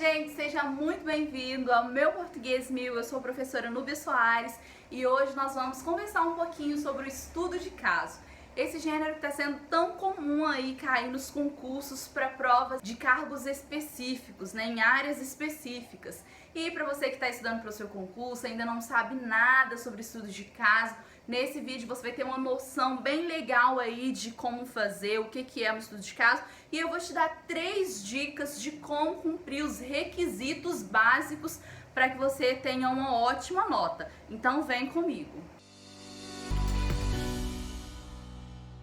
gente, seja muito bem-vindo ao meu Português 1000. Eu sou a professora Núbia Soares e hoje nós vamos conversar um pouquinho sobre o estudo de caso. Esse gênero que está sendo tão comum aí cair nos concursos para provas de cargos específicos, em áreas específicas. E para você que está estudando para o seu concurso, ainda não sabe nada sobre estudo de caso, nesse vídeo você vai ter uma noção bem legal aí de como fazer, o que é um estudo de caso, e eu vou te dar 3 dicas de como cumprir os requisitos básicos para que você tenha uma ótima nota. Então vem comigo.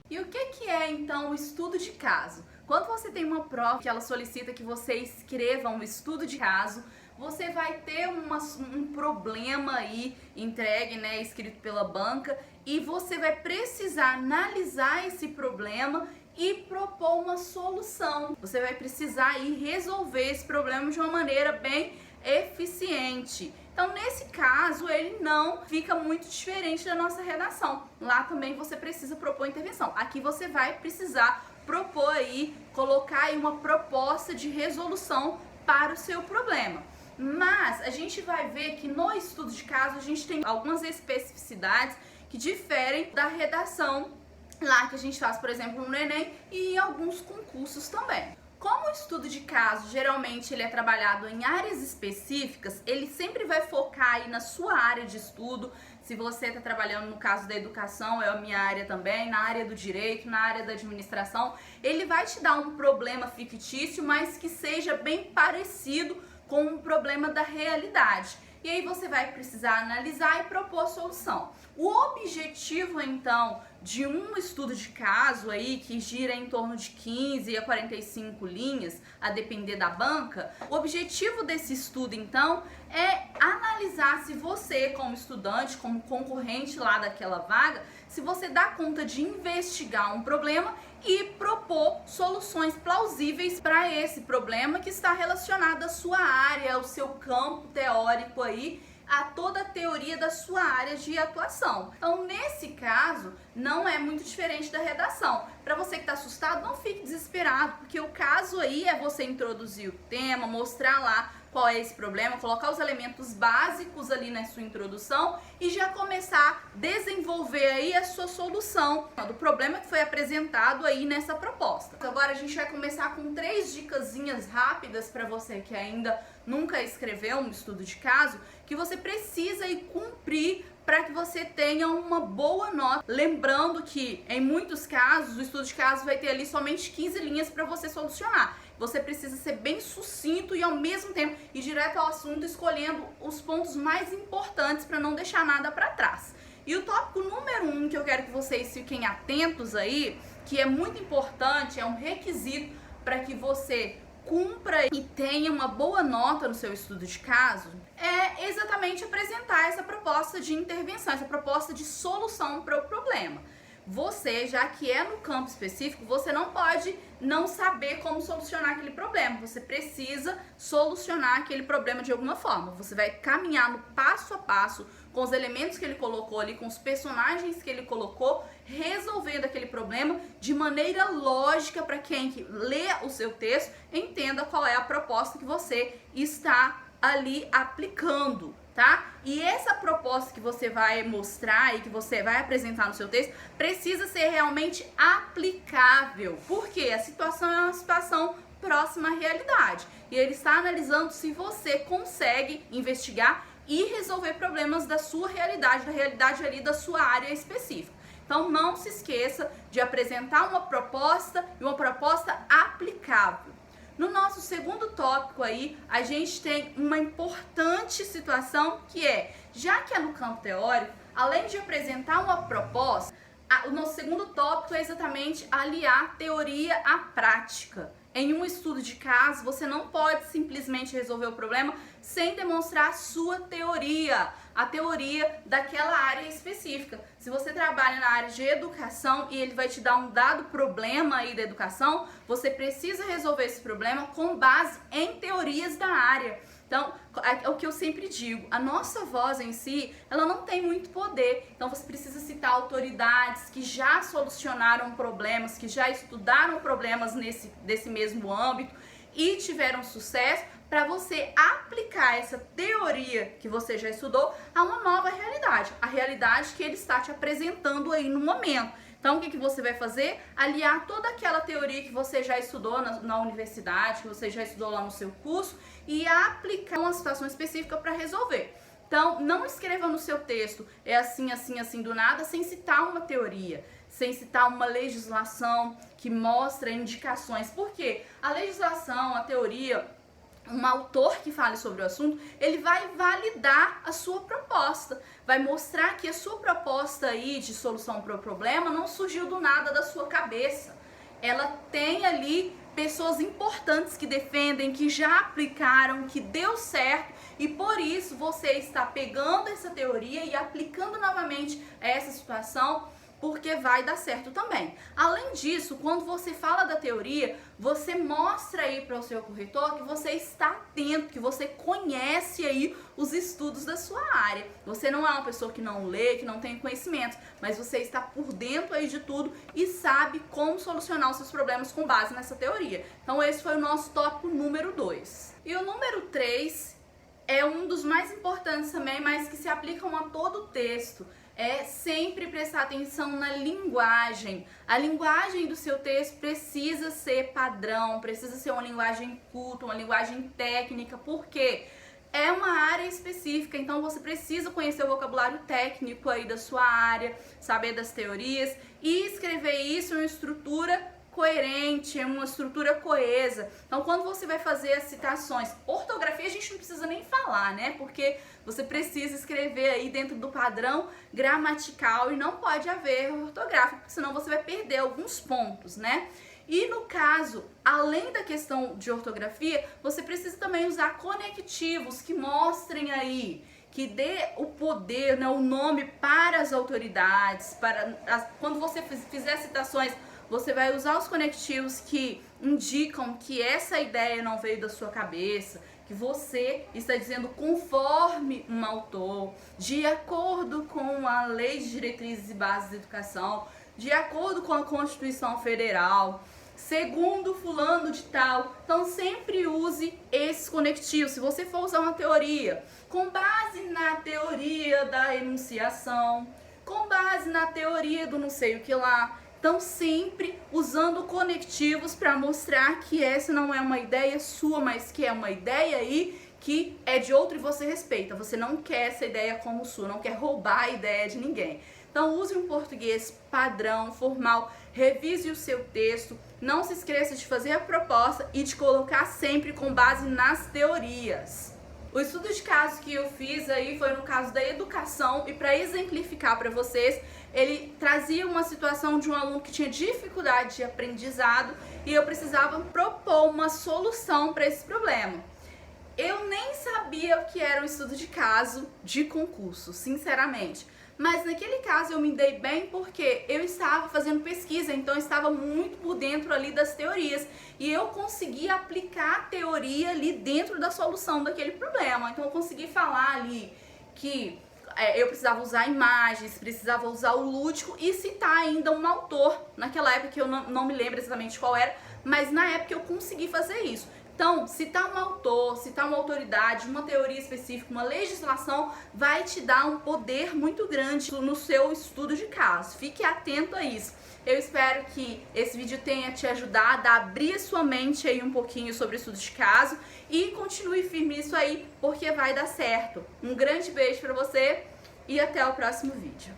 E o que é então o estudo de caso? Quando você tem uma prova que ela solicita que você escreva um estudo de caso, você vai ter um problema aí entregue, escrito pela banca, e você vai precisar analisar esse problema e propor uma solução. Você vai precisar aí resolver esse problema de uma maneira bem eficiente. Então, nesse caso, ele não fica muito diferente da nossa redação. Lá também você precisa propor intervenção. Aqui você vai precisar propor aí, colocar aí uma proposta de resolução para o seu problema. Mas a gente vai ver que no estudo de caso a gente tem algumas especificidades que diferem da redação lá que a gente faz, por exemplo, no Enem e em alguns concursos também. Como o estudo de caso, geralmente ele é trabalhado em áreas específicas, ele sempre vai focar aí na sua área de estudo. Se você está trabalhando no caso da educação, é a minha área também, na área do direito, na área da administração, ele vai te dar um problema fictício, mas que seja bem parecido com um problema da realidade. E aí você vai precisar analisar e propor a solução. O objetivo, então, de um estudo de caso aí que gira em torno de 15 a 45 linhas, a depender da banca, o objetivo desse estudo, então, é analisar se você, como estudante, como concorrente lá daquela vaga, se você dá conta de investigar um problema e propor soluções plausíveis para esse problema que está relacionado à sua área, ao seu campo teórico aí, a toda a teoria da sua área de atuação. Então, nesse caso, não é muito diferente da redação. Para você que está assustado, não fique desesperado, porque o caso aí é você introduzir o tema, mostrar lá qual é esse problema, colocar os elementos básicos ali na sua introdução e já começar a desenvolver aí a sua solução do problema que foi apresentado aí nessa proposta. Agora a gente vai começar com 3 dicasinhas rápidas para você que ainda nunca escreveu um estudo de caso, que você precisa aí cumprir para que você tenha uma boa nota. Lembrando que, em muitos casos, o estudo de caso vai ter ali somente 15 linhas para você solucionar. Você precisa ser bem sucinto e, ao mesmo tempo, ir direto ao assunto, escolhendo os pontos mais importantes para não deixar nada para trás. E o tópico número 1 que eu quero que vocês fiquem atentos aí, que é muito importante, é um requisito para que você cumpra e tenha uma boa nota no seu estudo de caso, é exatamente apresentar essa proposta de intervenção, essa proposta de solução para o problema. Você, já que é no campo específico, você não pode não saber como solucionar aquele problema. Você precisa solucionar aquele problema de alguma forma. Você vai caminhar no passo a passo, com os elementos que ele colocou ali, com os personagens que ele colocou, resolvendo aquele problema de maneira lógica para quem lê o seu texto entenda qual é a proposta que você está ali aplicando, tá? E essa proposta que você vai mostrar e que você vai apresentar no seu texto precisa ser realmente aplicável, porque a situação é uma situação próxima à realidade e ele está analisando se você consegue investigar e resolver problemas da sua realidade, da realidade ali da sua área específica. Então não se esqueça de apresentar uma proposta e uma proposta aplicável. No nosso segundo tópico aí, a gente tem uma importante situação que é, já que é no campo teórico, além de apresentar uma proposta, o nosso segundo tópico é exatamente aliar teoria à prática. Em um estudo de caso, você não pode simplesmente resolver o problema sem demonstrar a sua teoria, a teoria daquela área específica. Se você trabalha na área de educação e ele vai te dar um dado problema aí da educação, você precisa resolver esse problema com base em teorias da área. Então, é o que eu sempre digo, a nossa voz em si, ela não tem muito poder. Então, você precisa citar autoridades que já solucionaram problemas, que já estudaram problemas desse mesmo âmbito e tiveram sucesso, para você aplicar essa teoria que você já estudou a uma nova realidade, a realidade que ele está te apresentando aí no momento. Então, o que você vai fazer? Aliar toda aquela teoria que você já estudou na universidade, que você já estudou lá no seu curso, e aplicar uma situação específica para resolver. Então, não escreva no seu texto, é assim, assim, assim, do nada, sem citar uma teoria, sem citar uma legislação que mostra indicações. Por quê? A legislação, a teoria, um autor que fale sobre o assunto, ele vai validar a sua proposta, vai mostrar que a sua proposta aí de solução para o problema não surgiu do nada da sua cabeça. Ela tem ali pessoas importantes que defendem, que já aplicaram, que deu certo, e por isso você está pegando essa teoria e aplicando novamente essa situação, porque vai dar certo também. Além disso, quando você fala da teoria, você mostra aí para o seu corretor que você está atento, que você conhece aí os estudos da sua área. Você não é uma pessoa que não lê, que não tem conhecimento, mas você está por dentro aí de tudo e sabe como solucionar os seus problemas com base nessa teoria. Então esse foi o nosso tópico número 2. E o número 3 é um dos mais importantes também, mas que se aplicam a todo o texto. É sempre prestar atenção na linguagem. A linguagem do seu texto precisa ser padrão, precisa ser uma linguagem culta, uma linguagem técnica, porque é uma área específica, então você precisa conhecer o vocabulário técnico aí da sua área, saber das teorias e escrever isso em uma estrutura coerente, é uma estrutura coesa. Então, quando você vai fazer as citações, ortografia a gente não precisa nem falar, né? Porque você precisa escrever aí dentro do padrão gramatical e não pode haver erro ortográfico, porque senão você vai perder alguns pontos, né? E no caso, além da questão de ortografia, você precisa também usar conectivos que mostrem aí, que dê o poder, né, o nome para as autoridades, quando você fizer citações, você vai usar os conectivos que indicam que essa ideia não veio da sua cabeça, que você está dizendo conforme um autor, de acordo com a Lei de Diretrizes e Bases da Educação, de acordo com a Constituição Federal, segundo fulano de tal. Então sempre use esses conectivos. Se você for usar uma teoria, com base na teoria da enunciação, com base na teoria do não sei o que lá, então sempre usando conectivos para mostrar que essa não é uma ideia sua, mas que é uma ideia aí que é de outro e você respeita. Você não quer essa ideia como sua, não quer roubar a ideia de ninguém. Então use um português padrão, formal, revise o seu texto, não se esqueça de fazer a proposta e de colocar sempre com base nas teorias. O estudo de caso que eu fiz aí foi no caso da educação e para exemplificar para vocês, ele trazia uma situação de um aluno que tinha dificuldade de aprendizado e eu precisava propor uma solução para esse problema. Eu nem sabia o que era um estudo de caso de concurso, sinceramente. Mas naquele caso eu me dei bem porque eu estava fazendo pesquisa, então eu estava muito por dentro ali das teorias. E eu consegui aplicar a teoria ali dentro da solução daquele problema. Então eu consegui falar ali que eu precisava usar imagens, precisava usar o lúdico e citar ainda um autor. Naquela época que eu não me lembro exatamente qual era, mas na época eu consegui fazer isso. Então, citar um autor, citar uma autoridade, uma teoria específica, uma legislação, vai te dar um poder muito grande no seu estudo de caso. Fique atento a isso. Eu espero que esse vídeo tenha te ajudado a abrir a sua mente aí um pouquinho sobre estudo de caso e continue firme nisso aí, porque vai dar certo. Um grande beijo pra você e até o próximo vídeo.